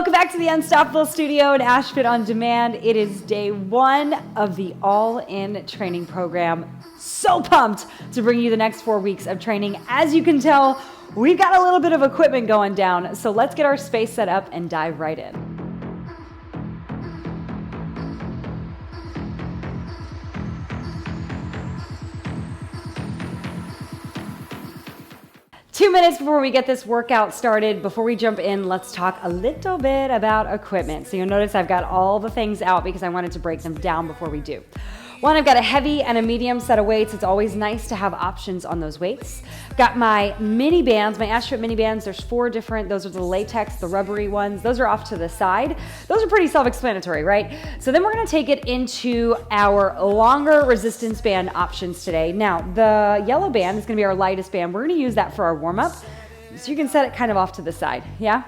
Welcome back to the Unstoppable Studio and Ashfit On Demand. It is day one of the all-in training program. So pumped to bring you the next 4 weeks of training. As you can tell, we've got a little bit of equipment going down, so let's get our space set up and dive right in. Two minutes before we get this workout started, before we jump in, let's talk a little bit about equipment. So you'll notice I've got all the things out because I wanted to break them down before we do. One, I've got a heavy and a medium set of weights. It's always nice to have options on those weights. Got my mini bands, my Ashfit mini bands. There's 4 different. Those are the latex, the rubbery ones. Those are off to the side. Those are pretty self-explanatory, right? So then we're gonna take it into our longer resistance band options today. Now, the yellow band is gonna be our lightest band. We're gonna use that for our warm-up. So you can set it kind of off to the side, yeah?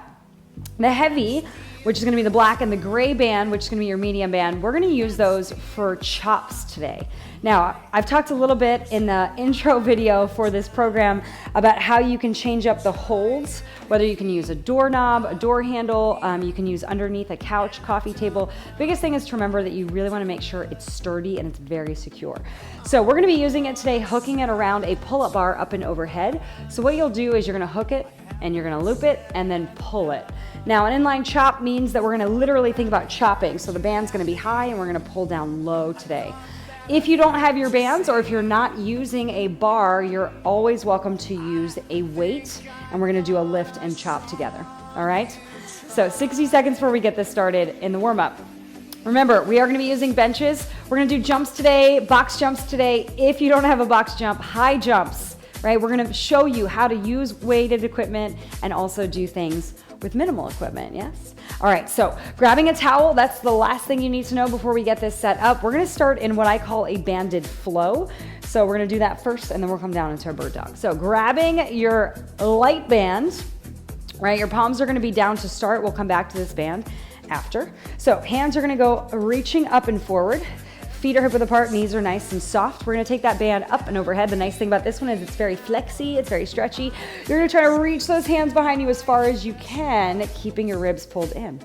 The heavy, which is gonna be the black, and the gray band, which is gonna be your medium band, we're gonna use those for chops today. Now, I've talked a little bit in the intro video for this program about how you can change up the holds, whether you can use a doorknob, a door handle, you can use underneath a couch, coffee table. Biggest thing is to remember that you really wanna make sure it's sturdy and it's very secure. So we're gonna be using it today, hooking it around a pull-up bar up and overhead. So what you'll do is you're gonna hook it, and you're gonna loop it and then pull it. Now, an inline chop means that we're gonna literally think about chopping. So the band's gonna be high and we're gonna pull down low today. If you don't have your bands or if you're not using a bar, you're always welcome to use a weight, and we're gonna do a lift and chop together, all right? So 60 seconds before we get this started in the warm-up. Remember, we are gonna be using benches. We're gonna do jumps today, box jumps today. If you don't have a box jump, high jumps, right? We're gonna show you how to use weighted equipment and also do things with minimal equipment, yes? All right, so grabbing a towel, that's the last thing you need to know before we get this set up. We're gonna start in what I call a banded flow. So we're gonna do that first and then we'll come down into a bird dog. So grabbing your light band, right? Your palms are gonna be down to start. We'll come back to this band after. So hands are gonna go reaching up and forward. Feet are hip width apart, knees are nice and soft. We're gonna take that band up and overhead. The nice thing about this one is it's very flexy, it's very stretchy. You're gonna try to reach those hands behind you as far as you can, keeping your ribs pulled in.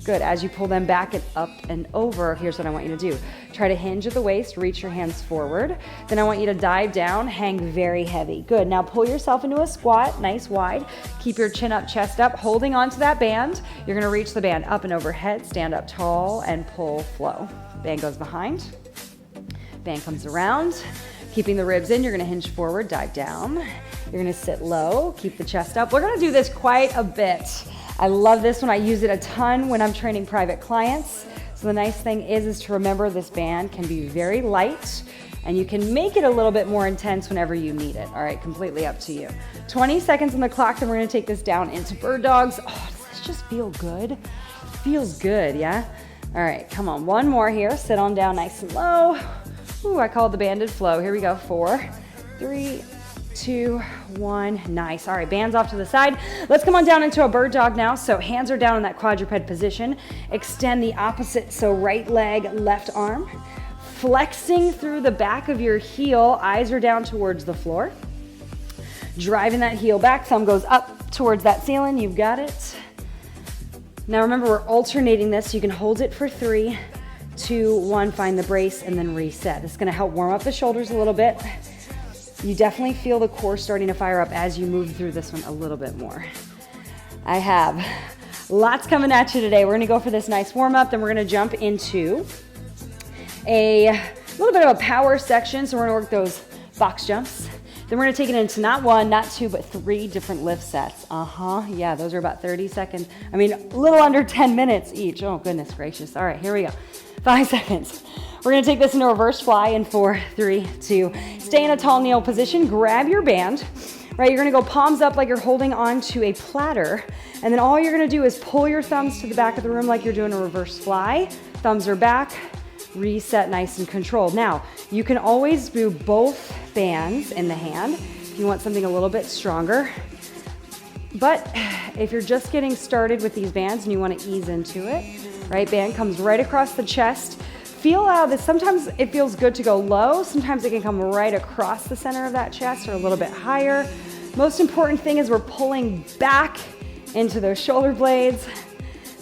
Good, as you pull them back and up and over, here's what I want you to do. Try to hinge at the waist, reach your hands forward. Then I want you to dive down, hang very heavy. Good, now pull yourself into a squat, nice wide. Keep your chin up, chest up, holding onto that band. You're gonna reach the band up and overhead, stand up tall and pull flow. Band goes behind. Band comes around, keeping the ribs in. You're gonna hinge forward, dive down. You're gonna sit low, keep the chest up. We're gonna do this quite a bit. I love this one. I use it a ton when I'm training private clients. So the nice thing is to remember this band can be very light and you can make it a little bit more intense whenever you need it. All right, completely up to you. 20 seconds on the clock, then we're gonna take this down into bird dogs. Oh, does this just feel good? It feels good, yeah? All right, come on, one more here. Sit on down nice and low. Ooh, I call it the banded flow. Here we go, 4, 3, 2, 1, nice. All right, bands off to the side. Let's come on down into a bird dog now. So hands are down in that quadruped position. Extend the opposite, so right leg, left arm. Flexing through the back of your heel, eyes are down towards the floor. Driving that heel back, thumb goes up towards that ceiling, you've got it. Now remember, we're alternating this, so you can hold it for 3, 2, 1, find the brace and then reset. This is gonna help warm up the shoulders a little bit. You definitely feel the core starting to fire up as you move through this one a little bit more. I have lots coming at you today. We're gonna go for this nice warm up, then we're gonna jump into a little bit of a power section. So we're gonna work those box jumps. Then we're gonna take it into not 1, not 2, but 3 different lift sets. Yeah, those are about 30 seconds. I mean, a little under 10 minutes each. Oh, goodness gracious. All right, here we go. 5 seconds. We're gonna take this into reverse fly in 4, 3, 2. Stay in a tall kneel position, grab your band, right? You're gonna go palms up like you're holding onto a platter, and then all you're gonna do is pull your thumbs to the back of the room like you're doing a reverse fly. Thumbs are back, reset nice and controlled. Now, you can always do both bands in the hand if you want something a little bit stronger. But if you're just getting started with these bands and you wanna ease into it, right? Band comes right across the chest. Feel out this. Sometimes it feels good to go low. Sometimes it can come right across the center of that chest or a little bit higher. Most important thing is we're pulling back into those shoulder blades.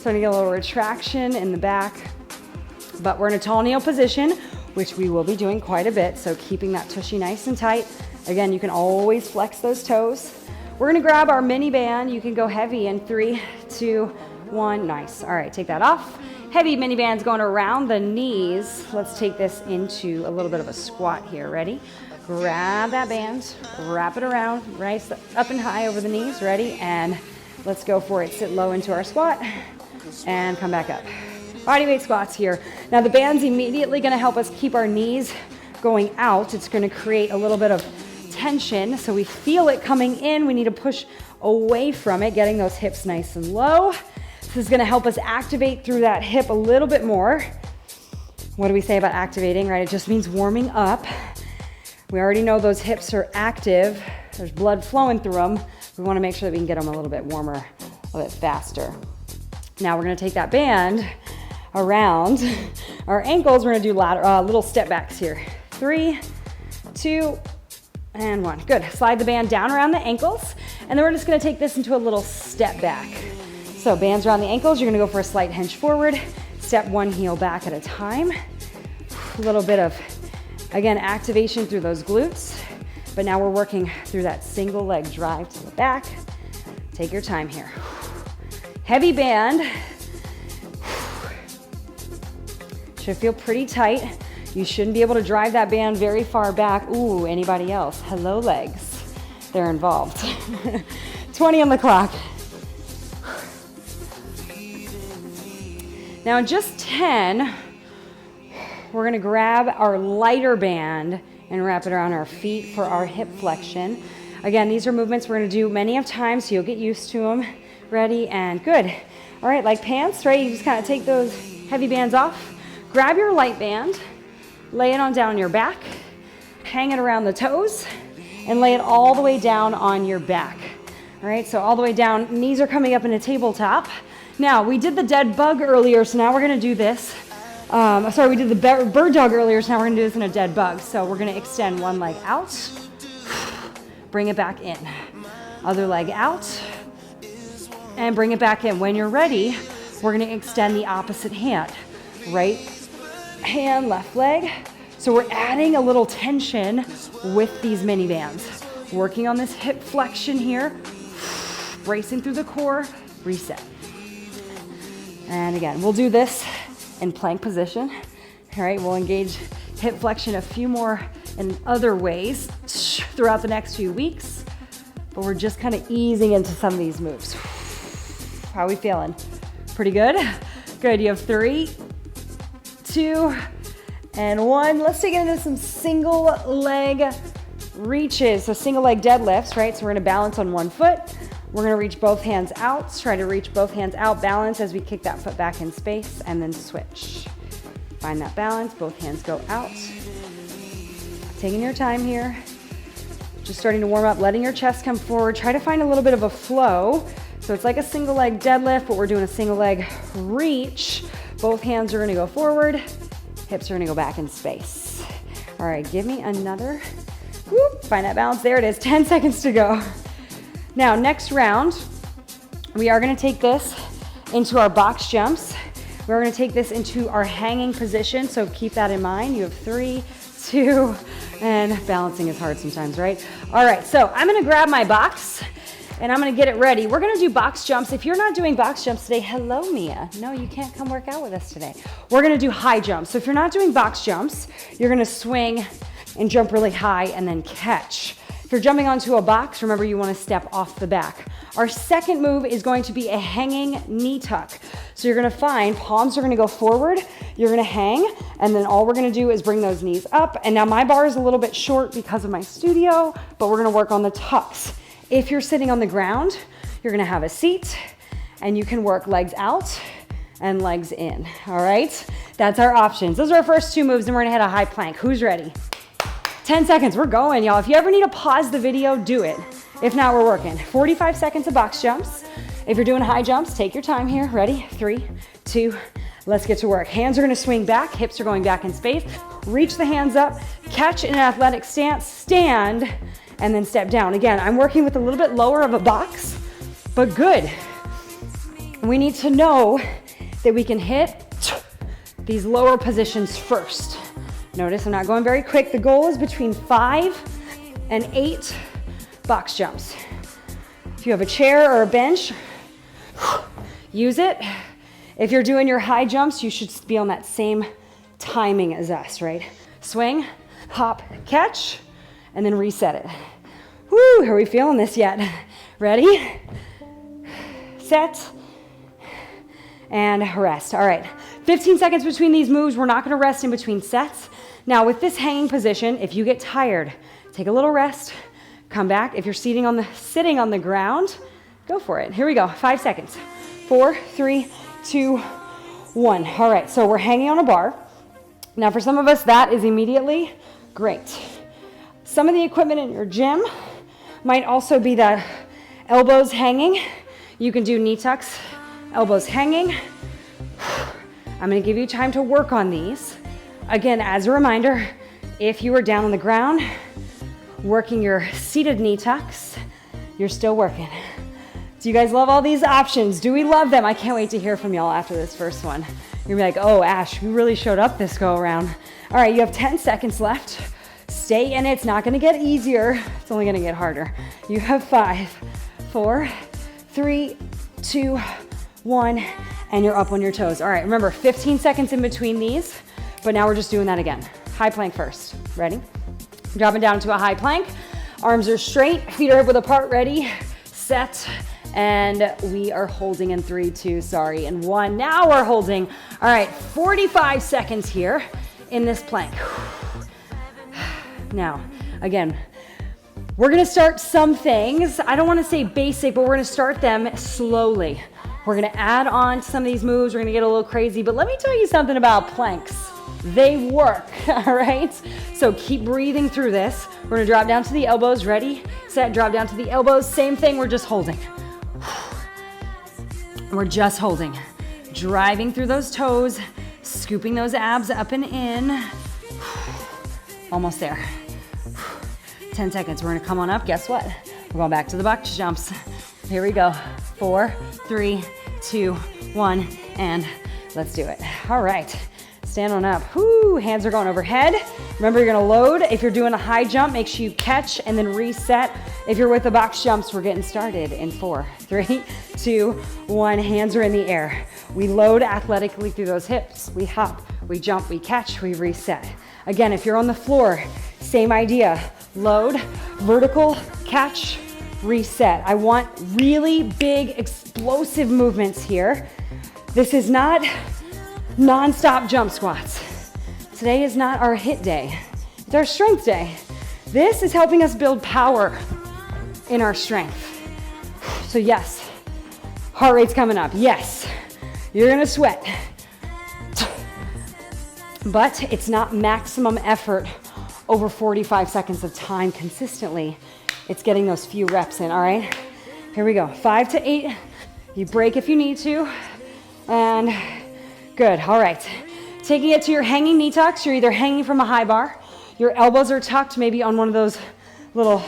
Starting to get a little retraction in the back. But we're in a tall kneel position, which we will be doing quite a bit. So keeping that tushy nice and tight. Again, you can always flex those toes. We're gonna grab our mini band. You can go heavy in 3, 2, 1. Nice. All right, take that off. Heavy mini bands going around the knees. Let's take this into a little bit of a squat here. Ready? Grab that band, wrap it around, right up and high over the knees. Ready? And let's go for it. Sit low into our squat and come back up. Body weight squats here. Now the band's immediately gonna help us keep our knees going out. It's gonna create a little bit of tension, so we feel it coming in. We need to push away from it, getting those hips nice and low. This is gonna help us activate through that hip a little bit more. What do we say about activating, right? It just means warming up. We already know those hips are active. There's blood flowing through them. We wanna make sure that we can get them a little bit warmer, a little bit faster. Now we're gonna take that band around our ankles. We're gonna do little step backs here. 3, 2, and 1. Good. Slide the band down around the ankles, and then we're just gonna take this into a little step back. So bands around the ankles, you're gonna go for a slight hinge forward, step one heel back at a time. A little bit of, again, activation through those glutes, but now we're working through that single leg drive to the back. Take your time here. Heavy band. Should feel pretty tight. You shouldn't be able to drive that band very far back. Ooh, anybody else? Hello, legs. They're involved. 20 on the clock. Now in just 10, we're gonna grab our lighter band and wrap it around our feet for our hip flexion. Again, these are movements we're gonna do many of times, so you'll get used to them. Ready, and good. All right, like pants, right? You just kind of take those heavy bands off, grab your light band, lay it on down your back, hang it around the toes, and lay it all the way down on your back. All right, so all the way down, knees are coming up in a tabletop. Now, we did the dead bug earlier, so now we're gonna do this. We did the bird dog earlier, so now we're gonna do this in a dead bug. So we're gonna extend one leg out, bring it back in. Other leg out, and bring it back in. When you're ready, we're gonna extend the opposite hand. Right hand, left leg. So we're adding a little tension with these mini bands. Working on this hip flexion here, bracing through the core, reset. And again, we'll do this in plank position. All right, we'll engage hip flexion a few more in other ways throughout the next few weeks, but we're just kind of easing into some of these moves. How are we feeling? Pretty good? Good, you have 3, 2, and 1. Let's take it into some single leg reaches. So single leg deadlifts, right? So we're gonna balance on one foot. We're gonna reach both hands out. Try to reach both hands out, balance as we kick that foot back in space, and then switch. Find that balance, both hands go out. Taking your time here. Just starting to warm up, letting your chest come forward. Try to find a little bit of a flow. So it's like a single leg deadlift, but we're doing a single leg reach. Both hands are gonna go forward, hips are gonna go back in space. All right, give me another, whoop, find that balance, there it is, 10 seconds to go. Now, next round, we are gonna take this into our box jumps. We're gonna take this into our hanging position, so keep that in mind. You have 3, 2, and balancing is hard sometimes, right? All right, so I'm gonna grab my box, and I'm gonna get it ready. We're gonna do box jumps. If you're not doing box jumps today, hello, Mia. No, you can't come work out with us today. We're gonna do high jumps. So if you're not doing box jumps, you're gonna swing and jump really high and then catch. If you're jumping onto a box, remember you wanna step off the back. Our second move is going to be a hanging knee tuck. So you're gonna find palms are gonna go forward, you're gonna hang, and then all we're gonna do is bring those knees up. And now my bar is a little bit short because of my studio, but we're gonna work on the tucks. If you're sitting on the ground, you're gonna have a seat and you can work legs out and legs in, all right? That's our options. Those are our first 2 moves and we're gonna hit a high plank. Who's ready? 10 seconds, we're going, y'all. If you ever need to pause the video, do it. If not, we're working. 45 seconds of box jumps. If you're doing high jumps, take your time here. Ready? 3, 2, let's get to work. Hands are gonna swing back, hips are going back in space. Reach the hands up, catch in an athletic stance, stand, and then step down. Again, I'm working with a little bit lower of a box, but good. We need to know that we can hit these lower positions first. Notice I'm not going very quick. The goal is between 5 and 8 box jumps. If you have a chair or a bench, use it. If you're doing your high jumps, you should be on that same timing as us, right? Swing, hop, catch, and then reset it. Woo, are we feeling this yet? Ready? Set, and rest. All right, 15 seconds between these moves. We're not gonna rest in between sets. Now with this hanging position, if you get tired, take a little rest, come back. If you're sitting on the ground, go for it. Here we go, 5 seconds. 4, 3, 2, 1. All right, so we're hanging on a bar. Now for some of us, that is immediately great. Some of the equipment in your gym might also be the elbows hanging. You can do knee tucks, elbows hanging. I'm gonna give you time to work on these. Again, as a reminder, if you are down on the ground, working your seated knee tucks, you're still working. Do you guys love all these options? Do we love them? I can't wait to hear from y'all after this first one. You're gonna be like, oh, Ash, you really showed up this go around. All right, you have 10 seconds left. Stay in it, it's not gonna get easier. It's only gonna get harder. You have 5, 4, 3, 2, 1, and you're up on your toes. All right, remember, 15 seconds in between these, but now we're just doing that again. High plank first, ready? Dropping down to a high plank. Arms are straight, feet are hip width apart, ready, set, and we are holding in 3, 2, and 1. Now we're holding. All right, 45 seconds here in this plank. Now, again, we're gonna start some things. I don't wanna say basic, but we're gonna start them slowly. We're gonna add on to some of these moves. We're gonna get a little crazy, but let me tell you something about planks. They work, all right? So keep breathing through this. We're gonna drop down to the elbows. Ready, set, drop down to the elbows. Same thing, we're just holding. We're just holding. Driving through those toes, scooping those abs up and in. Almost there. 10 seconds, we're gonna come on up. Guess what? We're going back to the box jumps. Here we go. 4, 3, 2, 1, and let's do it. All right, stand on up. Whoo, hands are going overhead. Remember, you're gonna load. If you're doing a high jump, make sure you catch and then reset. If you're with the box jumps, we're getting started in 4, 3, 2, 1. Hands are in the air. We load athletically through those hips. We hop, we jump, we catch, we reset. Again, if you're on the floor, same idea. Load, vertical, catch, reset. I want really big, explosive movements here. This is not non-stop jump squats. Today is not our HIIT day. It's our strength day. This is helping us build power in our strength. So yes, heart rate's coming up. Yes, you're gonna sweat. But it's not maximum effort over 45 seconds of time consistently. It's getting those few reps in, all right? Here we go, 5 to 8. You break if you need to, and good, all right. Taking it to your hanging knee tucks. You're either hanging from a high bar, your elbows are tucked maybe on one of those little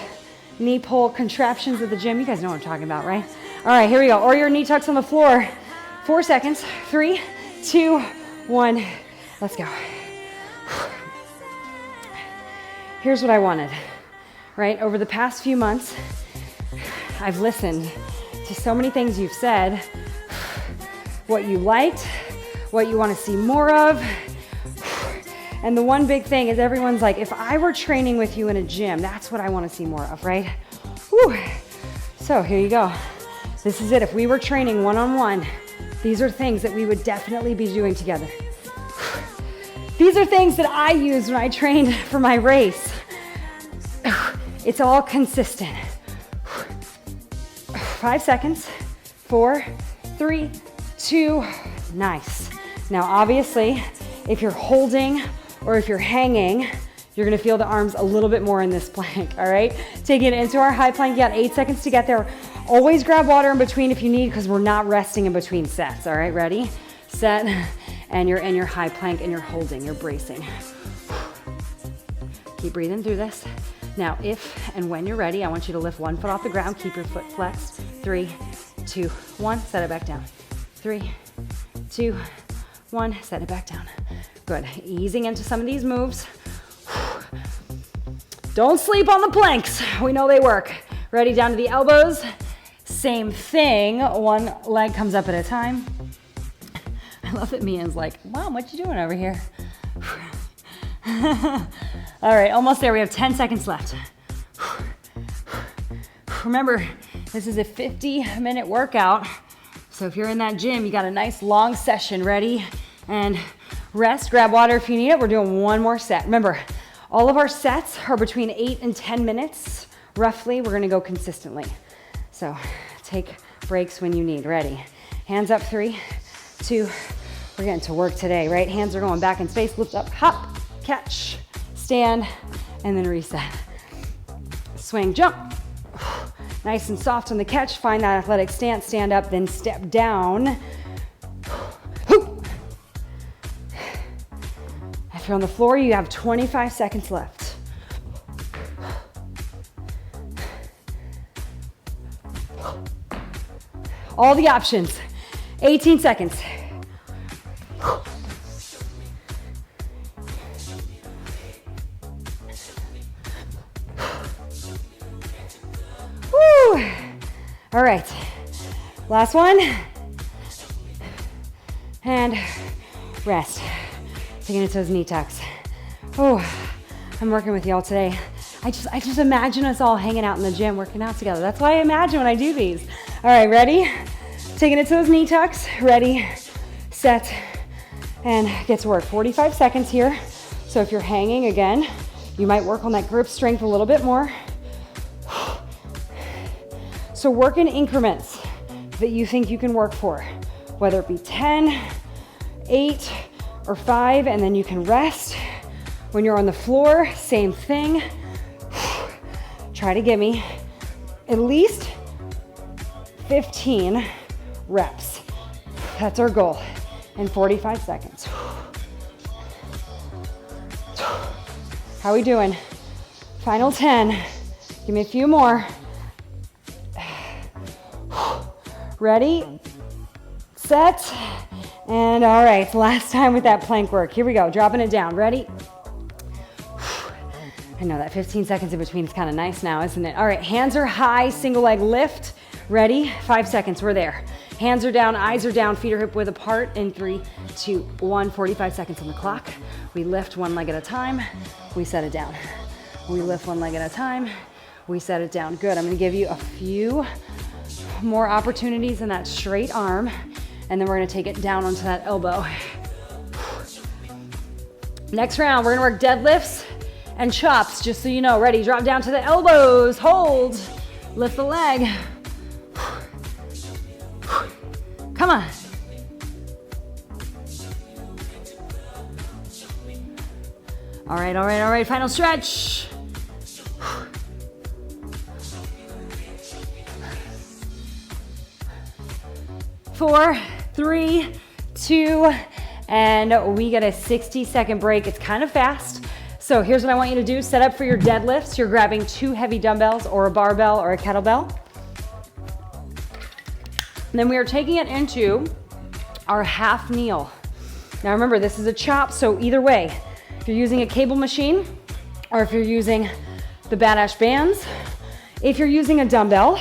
knee pull contraptions at the gym. You guys know what I'm talking about, right? All right, here we go. Or your knee tucks on the floor. 4 seconds, 3, 2, 1, let's go. Here's what I wanted, right? Over the past few months, I've listened to so many things you've said, what you liked, what you want to see more of. And the one big thing is everyone's like, if I were training with you in a gym, that's what I want to see more of, right? Whew. So here you go. This is it. If we were training one-on-one, these are things that we would definitely be doing together. These are things that I used when I trained for my race. It's all consistent. 5 seconds, 4, 3, 2, nice. Now obviously, if you're holding or if you're hanging, you're gonna feel the arms a little bit more in this plank, all right? Taking it into our high plank, you got 8 seconds to get there. Always grab water in between if you need, because we're not resting in between sets, all right? Ready, set, and you're in your high plank and you're holding, you're bracing. Keep breathing through this. Now, if and when you're ready, I want you to lift one foot off the ground, keep your foot flexed. 3, 2, 1, set it back down. 3, 2, 1. Set it back down. Good. Easing into some of these moves. Don't sleep on the planks. We know they work. Ready, down to the elbows. Same thing. One leg comes up at a time. I love that Mia's like, Mom, what you doing over here? All right, almost there. We have 10 seconds left. Remember, this is a 50-minute workout. So if you're in that gym, you got a nice long session. Ready? And rest, grab water if you need it. We're doing one more set. Remember, all of our sets are between 8 and 10 minutes, roughly. We're gonna go consistently. So take breaks when you need. Ready? Hands up, 3, 2, we're getting to work today, right? Hands are going back in space, lift up, hop, catch, stand, and then reset. Swing, jump. Nice and soft on the catch. Find that athletic stance, stand up, then step down. If you're on the floor, you have 25 seconds left. All the options. 18 seconds. Woo! All right, last one. And rest. Taking it to those knee tucks. Oh, I'm working with y'all today. I just imagine us all hanging out in the gym, working out together. That's what I imagine when I do these. All right, ready? Taking it to those knee tucks. Ready, set, and get to work. 45 seconds here. So if you're hanging again, you might work on that grip strength a little bit more. So work in increments that you think you can work for, whether it be 10, 8, or 5, and then you can rest. When you're on the floor, same thing. Try to give me at least 15 reps. That's our goal in 45 seconds. How are we doing? Final 10. Give me a few more. Ready, set, and all right, last time with that plank work. Here we go, dropping it down. Ready? I know that 15 seconds in between is kind of nice now, isn't it? All right, hands are high, single leg lift. Ready? 5 seconds, we're there. Hands are down, eyes are down, feet are hip width apart in 3, 2, 1, 45 seconds on the clock. We lift one leg at a time, we set it down. We lift one leg at a time, we set it down. Good, I'm gonna give you a few more opportunities in that straight arm, and then we're gonna take it down onto that elbow. Next round, we're gonna work deadlifts and chops, just so you know. Ready, drop down to the elbows, hold, lift the leg. Come on. All right, final stretch. 4, 3, 2, and we get a 60-second break. It's kind of fast. So here's what I want you to do. Set up for your deadlifts. You're grabbing 2 heavy dumbbells or a barbell or a kettlebell. And then we are taking it into our half kneel. Now remember, this is a chop, so either way, if you're using a cable machine or if you're using the Badass bands, if you're using a dumbbell,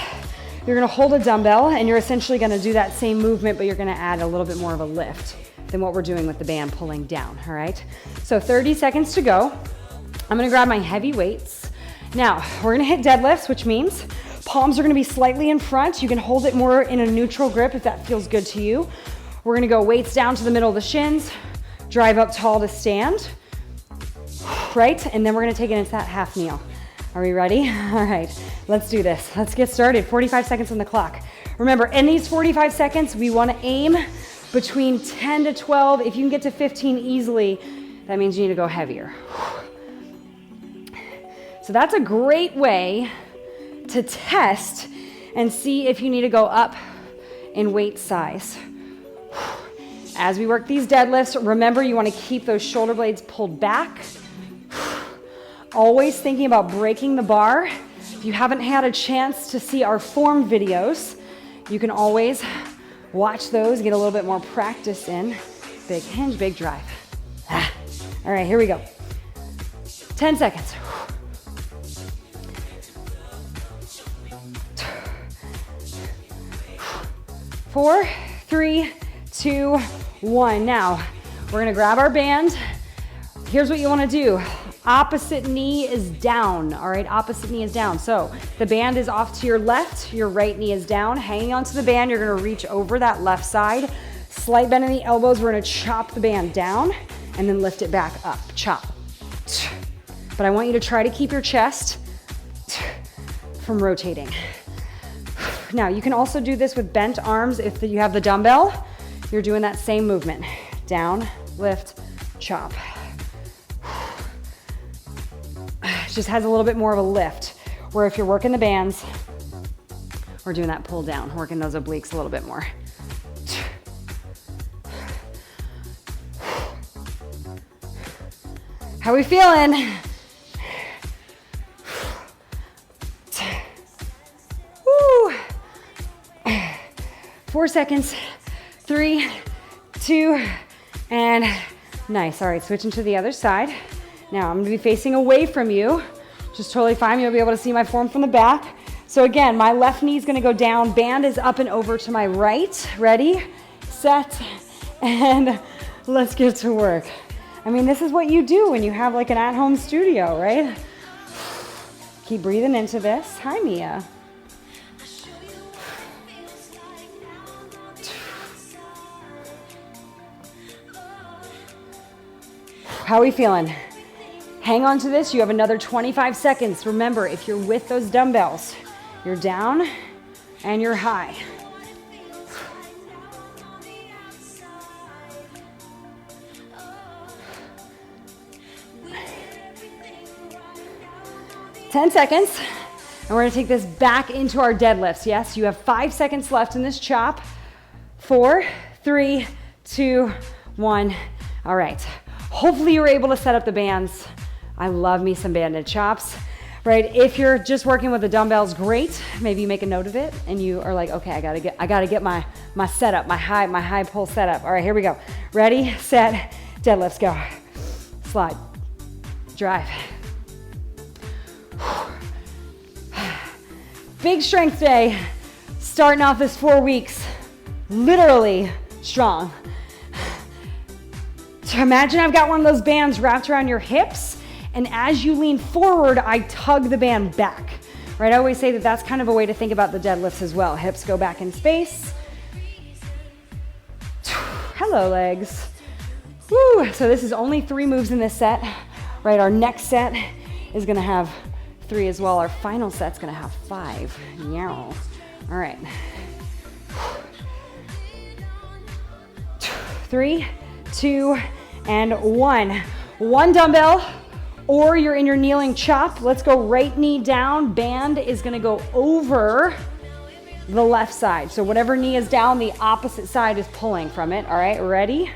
you're gonna hold a dumbbell and you're essentially gonna do that same movement, but you're gonna add a little bit more of a lift than what we're doing with the band pulling down, all right? So 30 seconds to go. I'm gonna grab my heavy weights. Now, we're gonna hit deadlifts, which means palms are gonna be slightly in front. You can hold it more in a neutral grip if that feels good to you. We're gonna go weights down to the middle of the shins, drive up tall to stand, right? And then we're gonna take it into that half kneel. Are we ready? All right, let's do this. Let's get started. 45 seconds on the clock. Remember, in these 45 seconds, we wanna aim between 10 to 12. If you can get to 15 easily, that means you need to go heavier. So that's a great way to test and see if you need to go up in weight size. As we work these deadlifts, remember you want to keep those shoulder blades pulled back. Always thinking about breaking the bar. If you haven't had a chance to see our form videos, you can always watch those, get a little bit more practice in. Big hinge, big drive. All right, here we go. 10 seconds. 4, 3, 2, 1. Now, we're gonna grab our band. Here's what you wanna do. Opposite knee is down, all right? Opposite knee is down. So the band is off to your left, your right knee is down. Hanging onto the band, you're gonna reach over that left side. Slight bend in the elbows, we're gonna chop the band down and then lift it back up, chop. But I want you to try to keep your chest from rotating. Now, you can also do this with bent arms. If you have the dumbbell, you're doing that same movement. Down, lift, chop. It just has a little bit more of a lift, where if you're working the bands, we're doing that pull down, working those obliques a little bit more. How we feeling? Woo. 4 seconds, 3, 2, and nice. All right, switching to the other side. Now I'm gonna be facing away from you, which is totally fine. You'll be able to see my form from the back. So again, my left knee is gonna go down, band is up and over to my right. Ready, set, and let's get to work. I mean, this is what you do when you have like an at-home studio, right? Keep breathing into this. Hi, Mia. How are we feeling? Hang on to this. You have another 25 seconds. Remember, if you're with those dumbbells, you're down and you're high. Ten seconds, and we're gonna take this back into our deadlifts. Yes, you have 5 seconds left in this chop. 4, 3, 2, 1. All right, hopefully you're able to set up the bands. I love me some banded chops, right? If you're just working with the dumbbells, great. Maybe you make a note of it and you are like, okay, I gotta get my setup, my high pull setup. All right, here we go. Ready, set, deadlifts, go. Slide, drive. Big strength day, starting off this 4 weeks, literally strong. So imagine I've got one of those bands wrapped around your hips, and as you lean forward, I tug the band back, right? I always say that that's kind of a way to think about the deadlifts as well. Hips go back in space. Hello, legs. Woo. So this is only 3 moves in this set, right? Our next set is gonna have 3 as well. Our final set's gonna have 5. Yeah. All right. 3, 2, and 1. One dumbbell, or you're in your kneeling chop. Let's go right knee down. Band is gonna go over the left side. So whatever knee is down, the opposite side is pulling from it. All right, ready,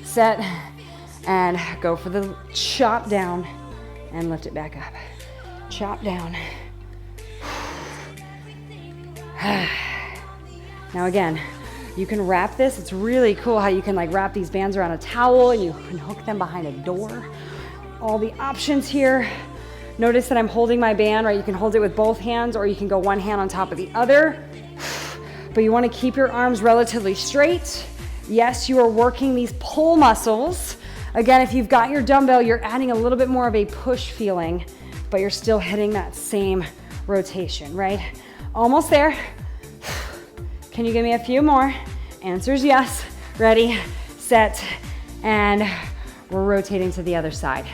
set, and go for the chop down and lift it back up. Chop down. Now again, you can wrap this. It's really cool how you can like wrap these bands around a towel and you can hook them behind a door. All the options here. Notice that I'm holding my band, right? You can hold it with both hands or you can go one hand on top of the other. But you want to keep your arms relatively straight. Yes, you are working these pull muscles. Again, if you've got your dumbbell, you're adding a little bit more of a push feeling, but you're still hitting that same rotation, right? Almost there. Can you give me a few more? Answer's yes. Ready, set, and we're rotating to the other side.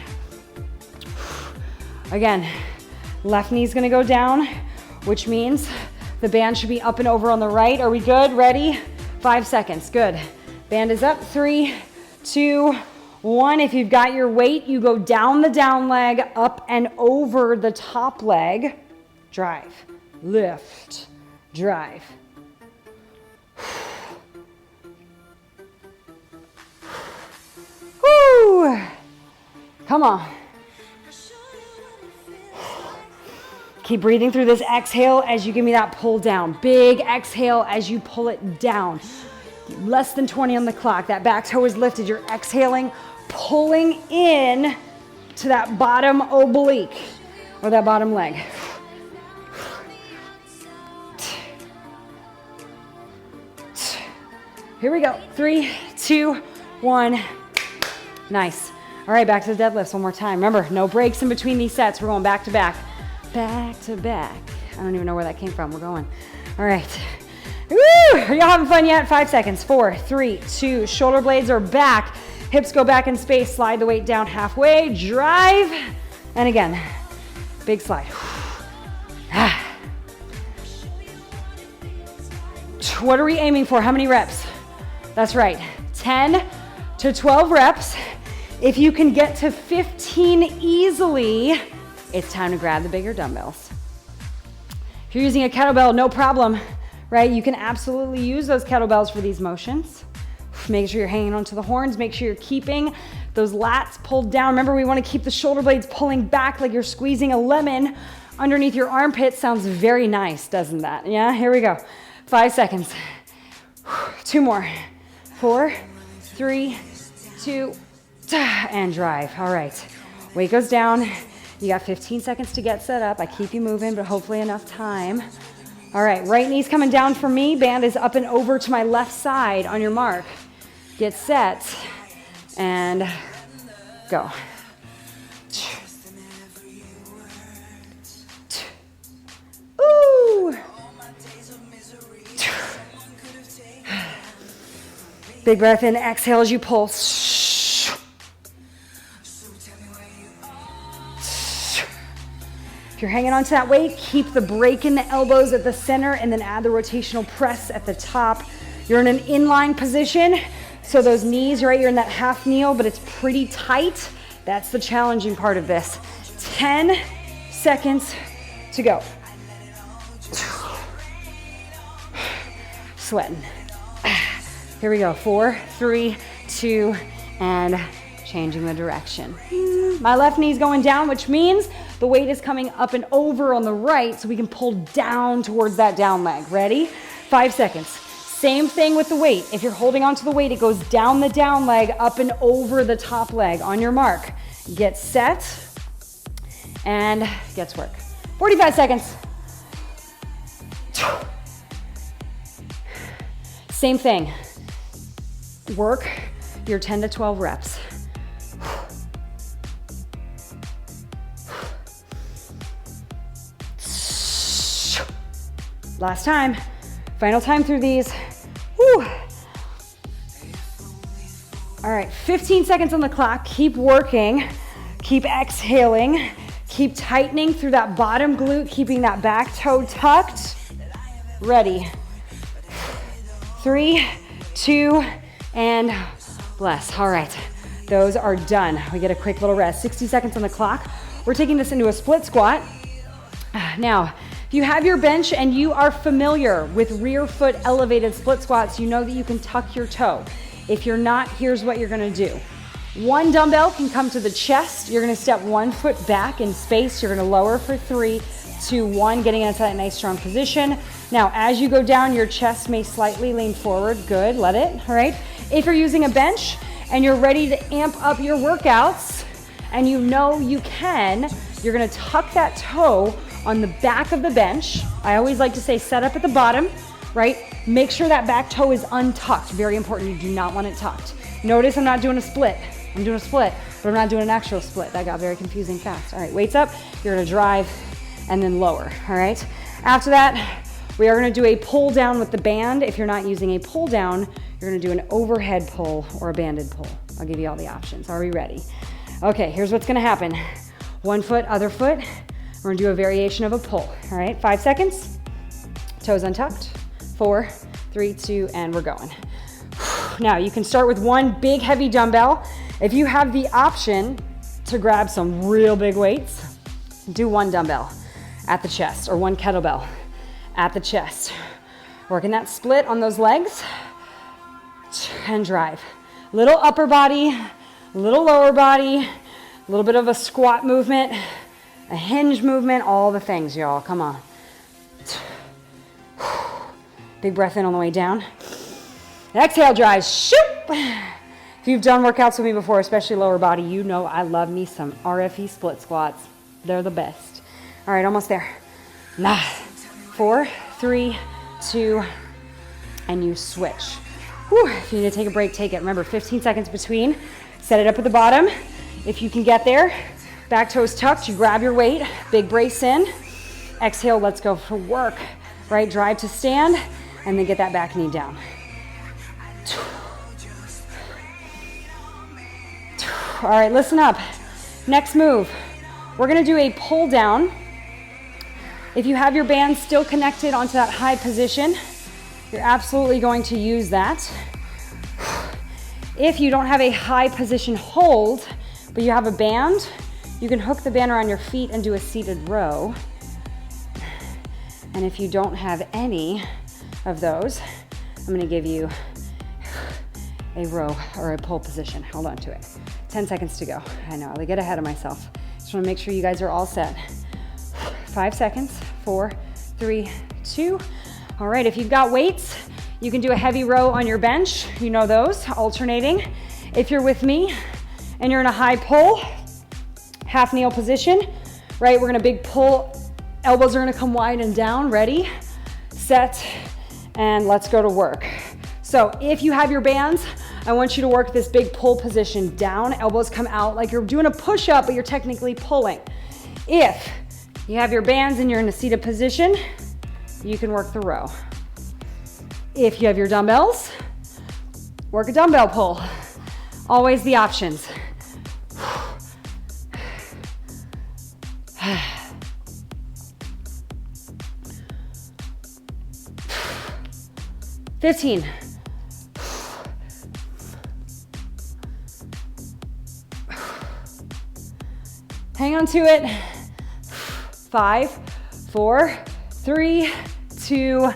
Again, left knee's gonna go down, which means the band should be up and over on the right. Are we good? Ready? 5 seconds, good. Band is up, 3, 2, 1. If you've got your weight, you go down the down leg, up and over the top leg. Drive, lift, drive. Woo! Come on. Keep breathing through this exhale as you give me that pull down. Big exhale as you pull it down. Less than 20 on the clock. That back toe is lifted. You're exhaling, pulling in to that bottom oblique or that bottom leg. Here we go. 3, 2, 1. Nice. All right, back to the deadlifts one more time. Remember, no breaks in between these sets. We're going back to back. Back to back. I don't even know where that came from. We're going. All right. Woo! Are y'all having fun yet? 5 seconds. 4, 3, 2. Shoulder blades are back. Hips go back in space. Slide the weight down halfway. Drive. And again. Big slide. What are we aiming for? How many reps? That's right. 10 to 12 reps. If you can get to 15 easily, it's time to grab the bigger dumbbells. If you're using a kettlebell, no problem, right? You can absolutely use those kettlebells for these motions. Make sure you're hanging onto the horns. Make sure you're keeping those lats pulled down. Remember, we want to keep the shoulder blades pulling back like you're squeezing a lemon underneath your armpit. Sounds very nice, doesn't that? Yeah, here we go. 5 seconds. 2 more. 4, 3, 2, and drive. All right. Weight goes down. You got 15 seconds to get set up. I keep you moving, but hopefully enough time. All right, right knee's coming down for me. Band is up and over to my left side on your mark. Get set and go. Ooh. Big breath in, exhale as you pulse. If you're hanging onto that weight, keep the break in the elbows at the center and then add the rotational press at the top. You're in an inline position, so those knees, right, you're in that half kneel, but it's pretty tight. That's the challenging part of this. 10 seconds to go. Sweating. Here we go. 4, 3, 2, and changing the direction. My left knee's going down, which means the weight is coming up and over on the right, so we can pull down towards that down leg. Ready? 5 seconds. Same thing with the weight. If you're holding onto the weight, it goes down the down leg, up and over the top leg. On your mark. Get set, and get to work. 45 seconds. Same thing. Work your 10 to 12 reps. Last time. Final time through these. Whew. All right, 15 seconds on the clock. Keep working. Keep exhaling. Keep tightening through that bottom glute, keeping that back toe tucked. Ready. 3, 2, and bless. All right, those are done. We get a quick little rest. 60 seconds on the clock. We're taking this into a split squat. Now, if you have your bench and you are familiar with rear foot elevated split squats, you know that you can tuck your toe. If you're not, here's what you're gonna do. One dumbbell can come to the chest. You're gonna step 1 foot back in space. You're gonna lower for 3, 2, 1, getting into that nice strong position. Now, as you go down, your chest may slightly lean forward. Good, let it, all right? If you're using a bench and you're ready to amp up your workouts and you know you can, you're gonna tuck that toe on the back of the bench. I always like to say set up at the bottom, right? Make sure that back toe is untucked. Very important, you do not want it tucked. Notice I'm not doing a split. I'm doing a split, but I'm not doing an actual split. That got very confusing fast. All right, weights up, you're gonna drive and then lower, all right? After that, we are gonna do a pull down with the band. If you're not using a pull down, you're gonna do an overhead pull or a banded pull. I'll give you all the options. Are we ready? Okay, here's what's gonna happen. 1 foot, other foot. We're gonna do a variation of a pull, all right? 5 seconds, toes untucked. 4, 3, 2, and we're going. Now, you can start with one big heavy dumbbell. If you have the option to grab some real big weights, do one dumbbell at the chest or one kettlebell at the chest. Working that split on those legs and drive. Little upper body, little lower body, a little bit of a squat movement, a hinge movement, all the things, y'all. Come on. Big breath in on the way down. Exhale, drive. Shoot. If you've done workouts with me before, especially lower body, you know I love me some RFE split squats. They're the best. All right, almost there. 4, 3, 2, and you switch. Whew. If you need to take a break, take it. Remember, 15 seconds between. Set it up at the bottom. If you can get there, back toes tucked, you grab your weight, big brace in. Exhale, let's go for work. Right, drive to stand, and then get that back knee down. All right, listen up. Next move, we're gonna do a pull down. If you have your bands still connected onto that high position, you're absolutely going to use that. If you don't have a high position hold, but you have a band, you can hook the band around your feet and do a seated row. And if you don't have any of those, I'm gonna give you a row or a pull position. Hold on to it. 10 seconds to go. I know, I get ahead of myself. Just wanna make sure you guys are all set. 5 seconds, 4, 3, 2. All right, if you've got weights, you can do a heavy row on your bench. You know those, alternating. If you're with me and you're in a high pull, half kneel position, right? We're gonna big pull, elbows are gonna come wide and down. Ready, set, and let's go to work. So if you have your bands, I want you to work this big pull position down, elbows come out like you're doing a push-up, but you're technically pulling. If you have your bands and you're in a seated position, you can work the row. If you have your dumbbells, work a dumbbell pull. Always the options. 15. Hang on to it. 5, 4, 3, 2,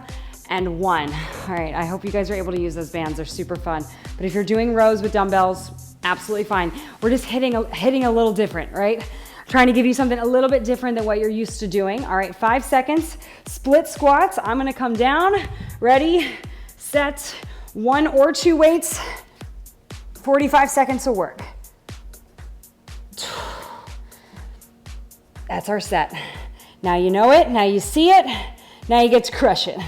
and 1. All right, I hope you guys are able to use those bands. They're super fun. But if you're doing rows with dumbbells, absolutely fine. We're just hitting a little different, right? Trying to give you something a little bit different than what you're used to doing. All right, 5 seconds. Split squats. I'm gonna come down. Ready, set, 1 or 2 weights. 45 seconds of work. That's our set. Now you know it, now you see it, now you get to crush it.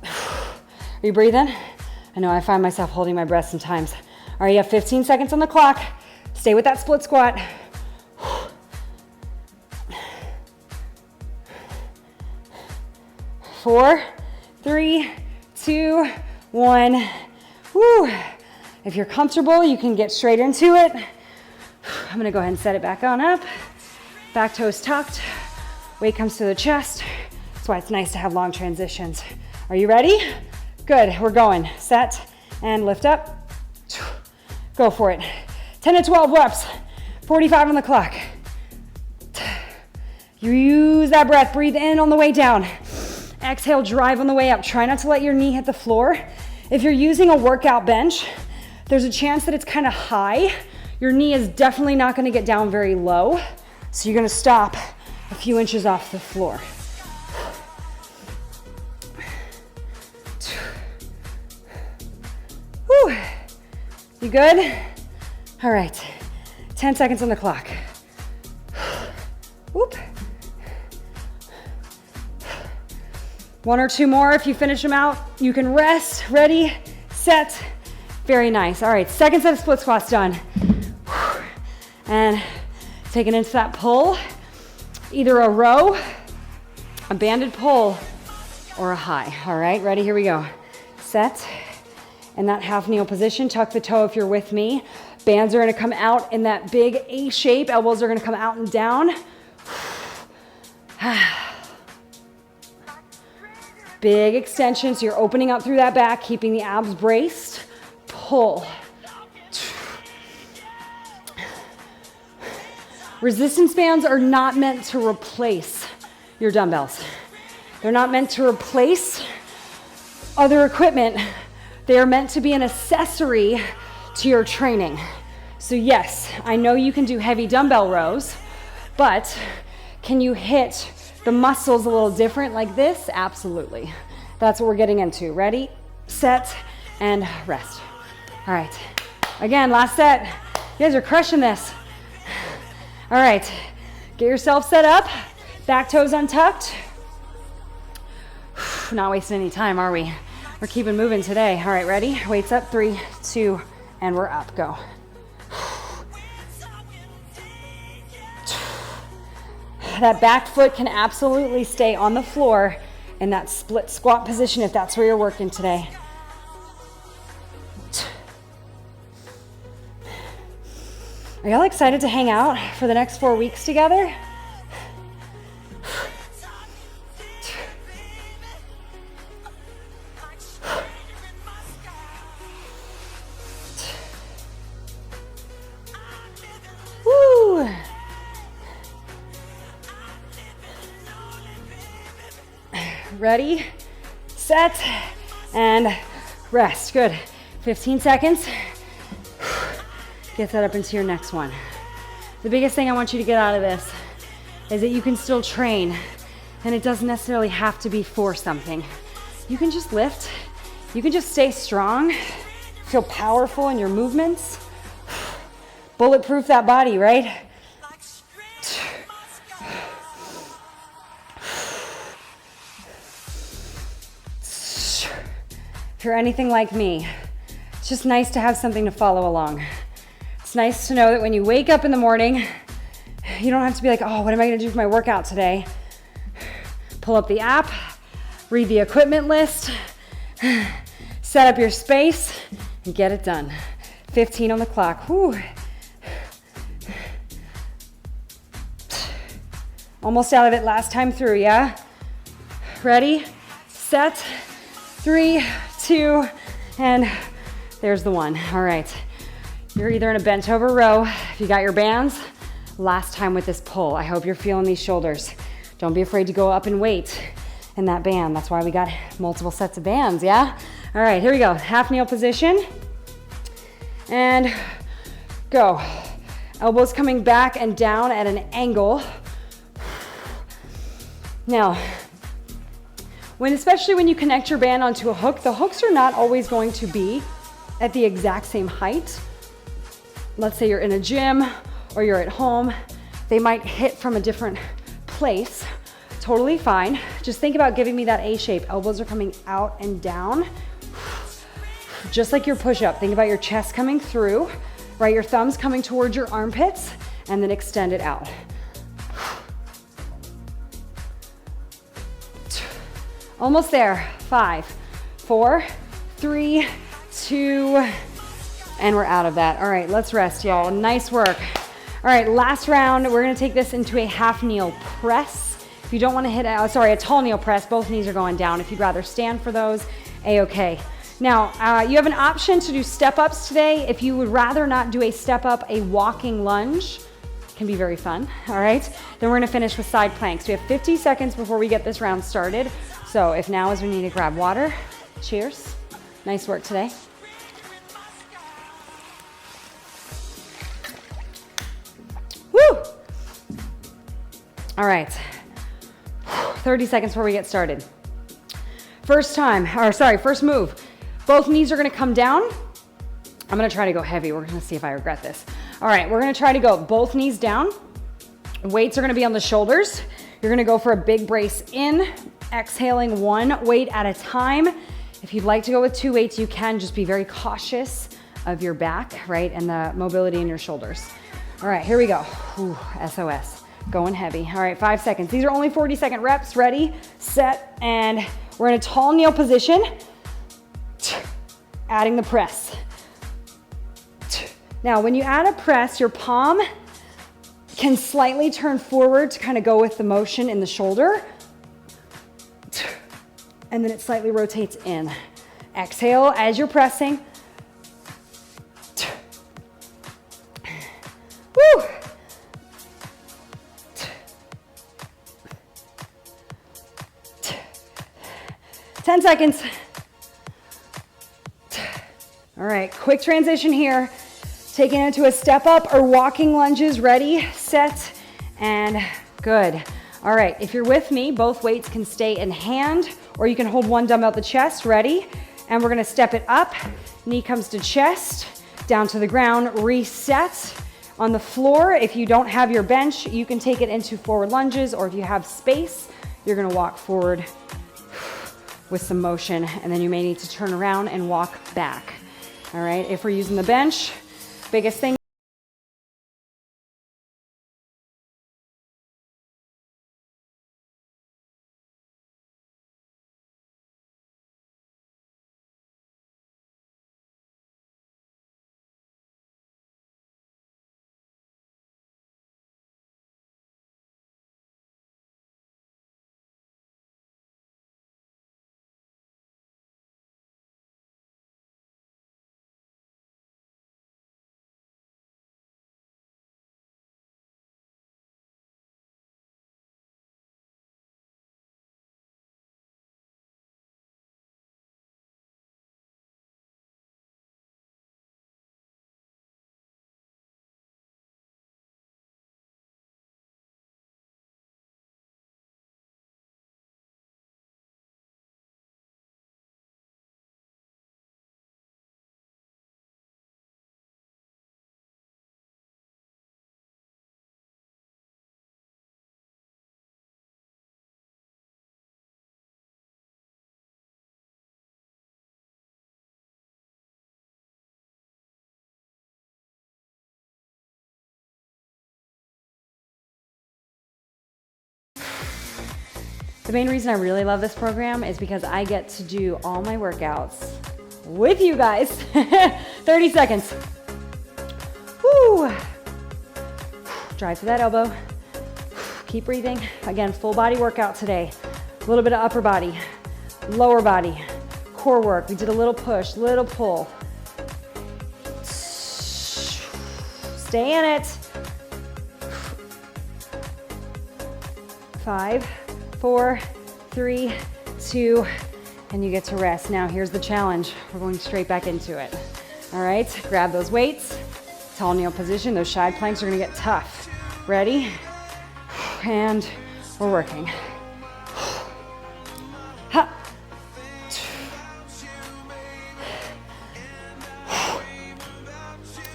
Are you breathing? I know I find myself holding my breath sometimes. All right, you have 15 seconds on the clock. Stay with that split squat. 4, 3, 2, 1. Woo. If you're comfortable, you can get straight into it. I'm gonna go ahead and set it back on up. Back toes tucked. Weight comes to the chest. That's why it's nice to have long transitions. Are you ready? Good, we're going. Set and lift up. Go for it. 10 to 12 reps, 45 on the clock. You use that breath, breathe in on the way down. Exhale, drive on the way up. Try not to let your knee hit the floor. If you're using a workout bench, there's a chance that it's kind of high. Your knee is definitely not gonna get down very low. So you're gonna stop a few inches off the floor. Whew. You good? All right, 10 seconds on the clock. Whoop. 1 or 2 more. If you finish them out, you can rest. Ready, set. Very nice. All right, second set of split squats done. And taking into that pull, either a row, a banded pull, or a high. All right, ready, here we go. Set, in that half kneel position, tuck the toe if you're with me. Bands are gonna come out in that big A shape. Elbows are gonna come out and down. Big extension, so you're opening up through that back, keeping the abs braced. Pull. Resistance bands are not meant to replace your dumbbells. They're not meant to replace other equipment. They are meant to be an accessory to your training. So yes, I know you can do heavy dumbbell rows, but can you hit the muscles a little different like this? Absolutely. That's what we're getting into. Ready, set, and rest. All right. Again, last set. You guys are crushing this. All right. Get yourself set up. Back toes untucked. Not wasting any time, are we? We're keeping moving today. All right, ready? Weights up. 3, 2, and we're up. Go. That back foot can absolutely stay on the floor in that split squat position if that's where you're working today. Are y'all excited to hang out for the next 4 weeks together? Woo! Ready, set, and rest. Good. 15 seconds. Get that up into your next one. The biggest thing I want you to get out of this is that you can still train, and it doesn't necessarily have to be for something. You can just lift. You can just stay strong, feel powerful in your movements. Bulletproof that body, right? If you're anything like me, it's just nice to have something to follow along. It's nice to know that when you wake up in the morning, you don't have to be like, oh, what am I gonna do for my workout today? Pull up the app, read the equipment list, set up your space, and get it done. 15 on the clock. Whew. Almost out of it last time through, yeah? Ready, set, 3, 2, and there's the one. All right. You're either in a bent over row, if you got your bands, last time with this pull. I hope you're feeling these shoulders. Don't be afraid to go up in weight in that band. That's why we got multiple sets of bands, yeah? All right, here we go. Half kneel position. And go. Elbows coming back and down at an angle. Now, especially when you connect your band onto a hook, the hooks are not always going to be at the exact same height. Let's say you're in a gym or you're at home, they might hit from a different place. Totally fine. Just think about giving me that A shape. Elbows are coming out and down. Just like your push-up. Think about your chest coming through, right? Your thumbs coming towards your armpits, and then extend it out. Almost there. 5, 4, 3, 2, and we're out of that. All right, let's rest, y'all. Nice work. All right, last round. We're gonna take this into a half kneel press. If you don't wanna hit, a tall kneel press, both knees are going down. If you'd rather stand for those, A-okay. Now, you have an option to do step-ups today. If you would rather not do a step-up, a walking lunge can be very fun, all right? Then we're gonna finish with side planks. We have 50 seconds before we get this round started. So if now is when you need to grab water, cheers. Nice work today. Woo! All right, 30 seconds before we get started. First move. Both knees are gonna come down. I'm gonna try to go heavy. We're gonna see if I regret this. All right, we're gonna try to go both knees down. Weights are gonna be on the shoulders. You're gonna go for a big brace in, exhaling one weight at a time. If you'd like to go with 2 weights, you can. Just be very cautious of your back, right? And the mobility in your shoulders. All right, here we go. Ooh, SOS, going heavy. All right, 5 seconds. These are only 40-second reps. Ready, set, and we're in a tall kneel position. Adding the press. Now, when you add a press, your palm can slightly turn forward to kind of go with the motion in the shoulder. And then it slightly rotates in. Exhale as you're pressing. Woo! seconds. All right, quick transition here. Taking it to a step up or walking lunges. Ready, set, and good. All right, if you're with me, both weights can stay in hand, or you can hold one dumbbell at the chest. Ready? And we're gonna step it up. Knee comes to chest, down to the ground, reset. On the floor, if you don't have your bench, you can take it into forward lunges, or if you have space, you're gonna walk forward with some motion, and then you may need to turn around and walk back. All right, if we're using the bench, biggest thing. The main reason I really love this program is because I get to do all my workouts with you guys. 30 seconds. Woo. Drive to that elbow. Keep breathing. Again, full body workout today. A little bit of upper body, lower body, core work. We did a little push, little pull. Stay in it. 5, 4, 3, 2, and you get to rest. Now here's the challenge. We're going straight back into it. All right, grab those weights, tall kneel position. Those side planks are gonna get tough. Ready? And we're working. Ha.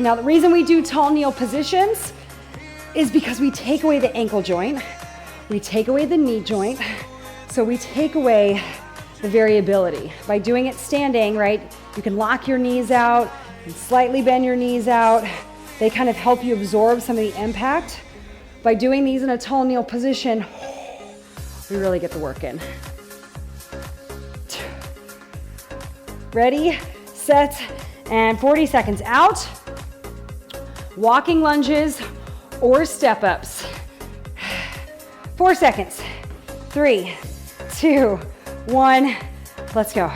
Now the reason we do tall kneel positions is because we take away the ankle joint, we take away the knee joint, so we take away the variability. By doing it standing, right, you can lock your knees out and slightly bend your knees out. They kind of help you absorb some of the impact. By doing these in a tall kneel position, we really get the work in. Ready, set, and 40 seconds out. Walking lunges or step ups. 4 seconds. 3, 2, 1. Let's go.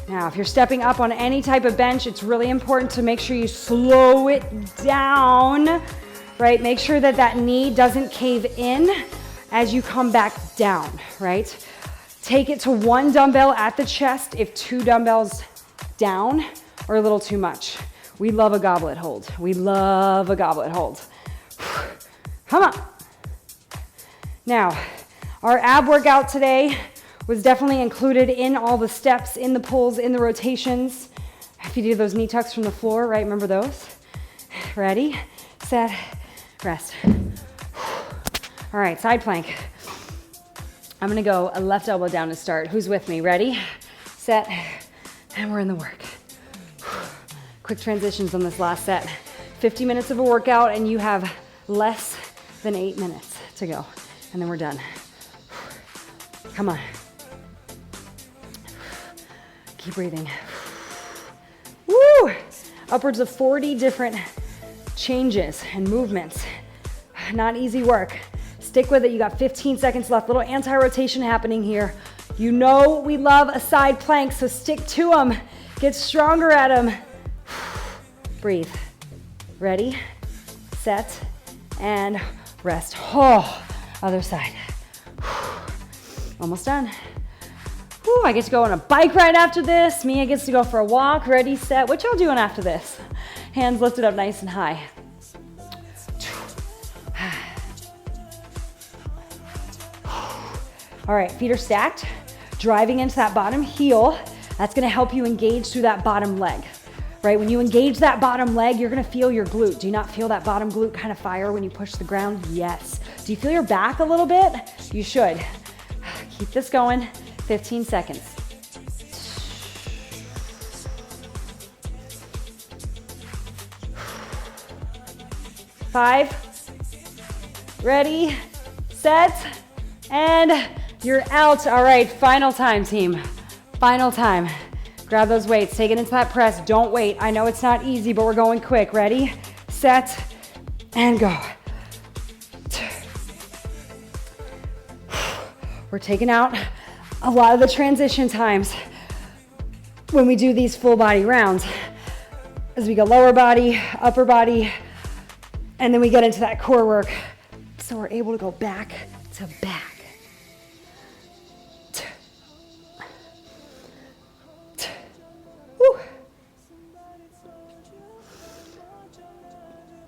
Now, if you're stepping up on any type of bench, it's really important to make sure you slow it down, right? Make sure that that knee doesn't cave in as you come back down, right? Take it to 1 dumbbell at the chest if 2 dumbbells down are a little too much. We love a goblet hold. We love a goblet hold. Come on. Now, our ab workout today was definitely included in all the steps, in the pulls, in the rotations. If you do those knee tucks from the floor, right, remember those? Ready, set, rest. All right, side plank. I'm gonna go a left elbow down to start. Who's with me? Ready, set, and we're in the work. Quick transitions on this last set. 50 minutes of a workout and you have less than 8 minutes to go. And then we're done. Come on. Keep breathing. Woo! Upwards of 40 different changes and movements. Not easy work. Stick with it. You got 15 seconds left. Little anti-rotation happening here. You know we love a side plank, so stick to them. Get stronger at them. Breathe. Ready, set, and rest. Oh, other side. Almost done. Whew, I get to go on a bike ride after this. Mia gets to go for a walk. Ready, set. What y'all doing after this? Hands lifted up nice and high. All right, feet are stacked. Driving into that bottom heel. That's gonna help you engage through that bottom leg, right? When you engage that bottom leg, you're gonna feel your glute. Do you not feel that bottom glute kind of fire when you push the ground? Yes. Do you feel your back a little bit? You should. Keep this going. 15 seconds. 5, ready, set, and you're out. All right, final time, team. Final time. Grab those weights, take it into that press. Don't wait. I know it's not easy, but we're going quick. Ready, set, and go. We're taking out a lot of the transition times when we do these full body rounds. As we go lower body, upper body, and then we get into that core work. So we're able to go back to back. Woo.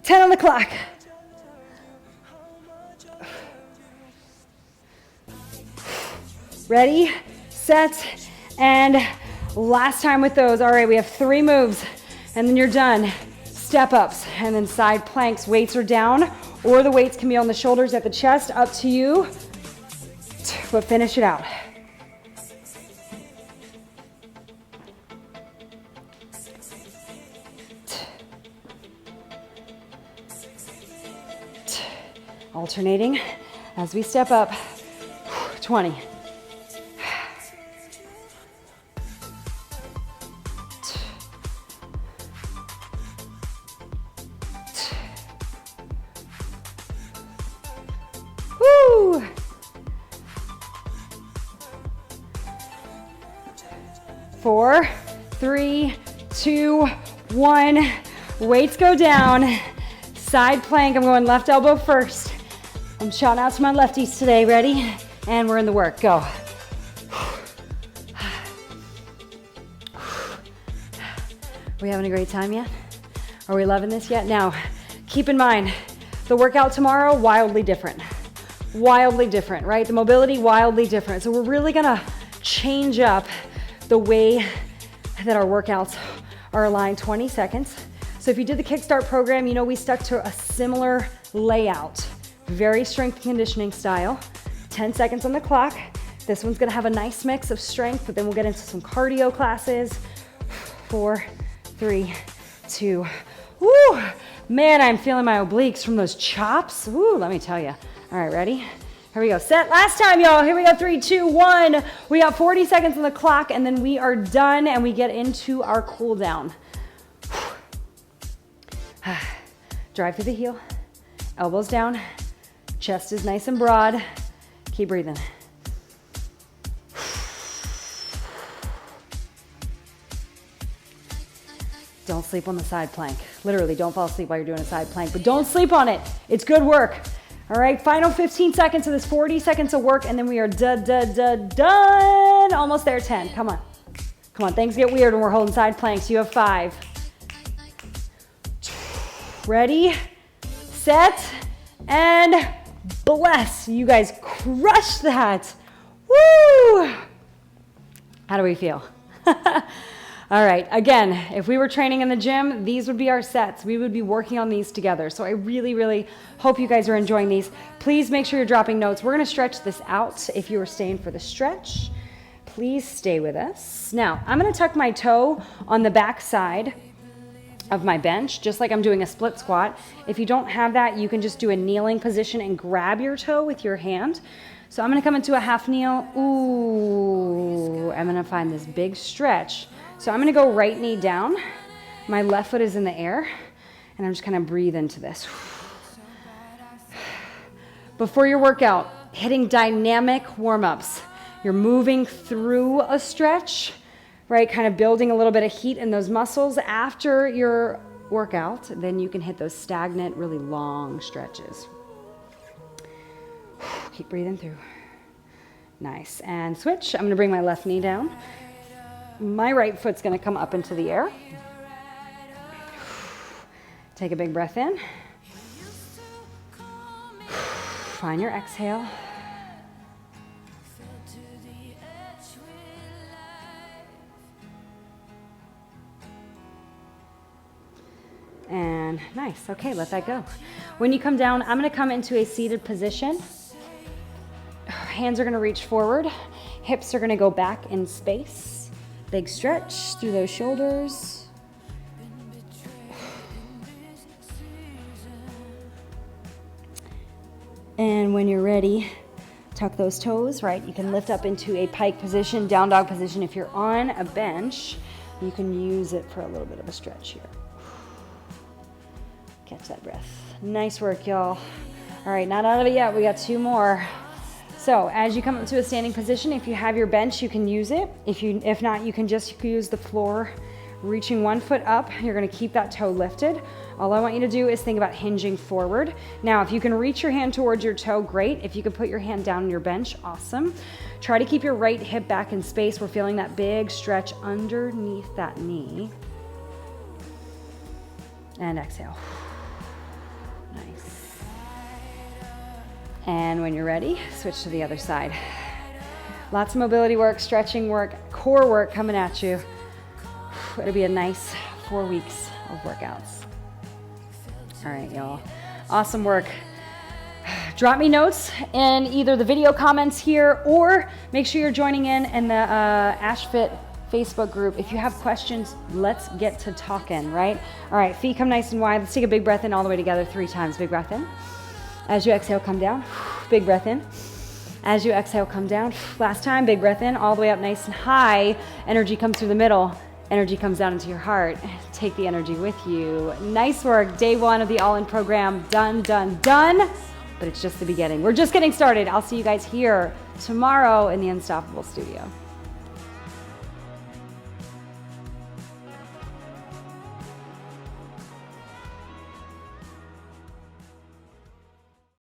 10 on the clock. Ready, set, and last time with those. All right, we have 3 moves, and then you're done. Step ups, and then side planks. Weights are down, or the weights can be on the shoulders at the chest, up to you, but finish it out. Alternating as we step up. 20. 4, 3, 2, 1. Weights go down. Side plank. I'm going left elbow first. I'm shouting out to my lefties today. Ready? And we're in the work. Go. Are we having a great time yet? Are we loving this yet? Now, keep in mind, the workout tomorrow, wildly different. Wildly different, right? The mobility, wildly different. So we're really gonna change up the way that our workouts are aligned. 20 seconds. So if you did the Kickstart program, you know we stuck to a similar layout. Very strength and conditioning style. 10 seconds on the clock. This one's gonna have a nice mix of strength, but then we'll get into some cardio classes. 4, 3, 2. Woo! Man, I'm feeling my obliques from those chops. Woo, let me tell you. All right, ready? Here we go. Set. Last time, y'all. Here we go. 3, 2, 1. We got 40 seconds on the clock, and then we are done, and we get into our cool down. Drive through the heel. Elbows down. Chest is nice and broad. Keep breathing. Don't sleep on the side plank. Literally, don't fall asleep while you're doing a side plank, but don't sleep on it. It's good work. All right, final 15 seconds of this 40 seconds of work, and then we are done. Almost there, 10. Come on. Come on, things get weird when we're holding side planks. You have 5. Ready, set, and bless. You guys crushed that. Woo! How do we feel? All right, again, if we were training in the gym, these would be our sets. We would be working on these together. So I really, really hope you guys are enjoying these. Please make sure you're dropping notes. We're gonna stretch this out. If you are staying for the stretch, please stay with us. Now, I'm gonna tuck my toe on the back side of my bench, just like I'm doing a split squat. If you don't have that, you can just do a kneeling position and grab your toe with your hand. So I'm gonna come into a half kneel. Ooh, I'm gonna find this big stretch. So I'm gonna go right knee down. My left foot is in the air, and I'm just gonna breathe into this. Before your workout, hitting dynamic warm-ups. You're moving through a stretch, right? Kind of building a little bit of heat in those muscles. After your workout, then you can hit those stagnant, really long stretches. Keep breathing through. Nice. And switch. I'm going to bring my left knee down. My right foot's going to come up into the air. Take a big breath in. Find your exhale. And nice. Okay, let that go. When you come down, I'm going to come into a seated position. Hands are going to reach forward. Hips are going to go back in space. Big stretch through those shoulders. And when you're ready, tuck those toes, right? You can lift up into a pike position, down dog position. If you're on a bench, you can use it for a little bit of a stretch here. Catch that breath. Nice work, y'all. All right, not out of it yet. We got 2 more. So as you come up to a standing position, if you have your bench, you can use it. If not, you can just use the floor. Reaching 1 foot up, you're gonna keep that toe lifted. All I want you to do is think about hinging forward. Now, if you can reach your hand towards your toe, great. If you can put your hand down on your bench, awesome. Try to keep your right hip back in space. We're feeling that big stretch underneath that knee. And exhale. Nice. And when you're ready, switch to the other side. Lots of mobility work, stretching work, core work coming at you. It'll be a nice 4 weeks of workouts. All right, y'all. Awesome work. Drop me notes in either the video comments here or make sure you're joining in the AshFit Facebook group. If you have questions, let's get to talking, right? All right, feet come nice and wide. Let's take a big breath in all the way together 3 times. Big breath in. As you exhale, come down. Big breath in. As you exhale, come down. Last time, big breath in, all the way up nice and high. Energy comes through the middle. Energy comes down into your heart. Take the energy with you. Nice work. Day 1 of the All-In program. Done, done, done. But it's just the beginning. We're just getting started. I'll see you guys here tomorrow in the Unstoppable Studio.